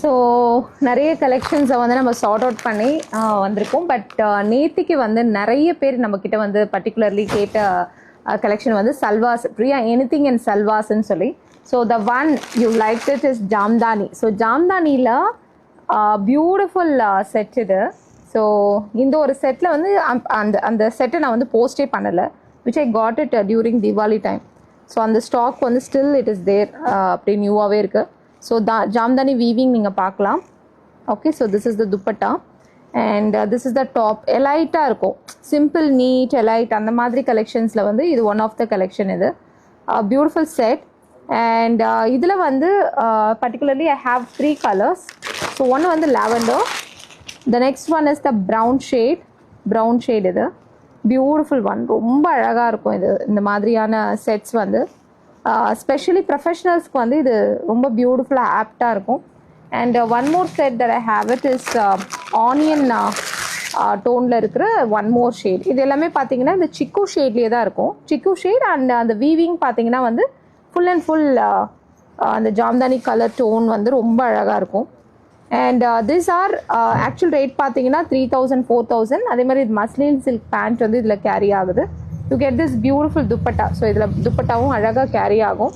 So நிறைய கலெக்ஷன்ஸை வந்து நம்ம சார்ட் அவுட் பண்ணி வந்திருக்கோம். பட் நேத்திக்கு வந்து நிறைய பேர் நம்மக்கிட்ட வந்து பர்டிகுலர்லி கேட்ட கலெக்ஷன் வந்து சல்வாஸ், பிரியா எனிதிங் இன் சல்வாஸ்ன்னு சொல்லி. So the one you like it is Jamdani. ஸோ ஜாம்தானியில் பியூட்டிஃபுல் செட் இது. ஸோ இந்த ஒரு செட்டில் வந்து அந்த அந்த செட்டை நான் வந்து போஸ்டே பண்ணலை, which I got it during Deepavali time. So அந்த ஸ்டாக் வந்து ஸ்டில் இட் இஸ் தேர், அப்படி நியூவாகவே இருக்குது. ஸோ ஜாம்தானி வீவிங் நீங்கள் பார்க்கலாம். Okay, so this is the dupatta and this is the top. எலைட்டாக இருக்கும், சிம்பிள் நீட் எலைட் அந்த மாதிரி கலெக்ஷன்ஸில் வந்து இது ஒன் ஆஃப் த கலெக்ஷன். இது பியூட்டிஃபுல் செட். அண்ட் இதில் வந்து particularly I have 3 colours. So ஒன்று வந்து lavender, the next one is the brown shade. இது பியூட்டிஃபுல் ஒன், ரொம்ப அழகாக இருக்கும் இது. இந்த மாதிரியான செட்ஸ் வந்து ஸ்பெஷலி ப்ரொஃபஷனல்ஸ்க்கு வந்து இது ரொம்ப பியூட்டிஃபுல்லாக ஆப்டாக இருக்கும். And one more set that I have it is onion டோனில் இருக்கிற ஒன் மோர் ஷேட். இது எல்லாமே பார்த்தீங்கன்னா இந்த சிக்கு ஷேட்லேயே தான் இருக்கும். சிக்கு ஷேட் அண்ட் அந்த வீவிங் பார்த்தீங்கன்னா வந்து ஃபுல் அண்ட் ஃபுல் அந்த ஜாம்தானி கலர் டோன் வந்து ரொம்ப அழகாக இருக்கும். And this are actual rate பார்த்தீங்கன்னா 3000 4000. அதே மாதிரி இது மஸ்லின் சில்க் பேண்ட் வந்து இதில் கேரி ஆகுது. To get this beautiful dupatta. So இதில் துப்பட்டாவும் அழகாக கேரி ஆகும்.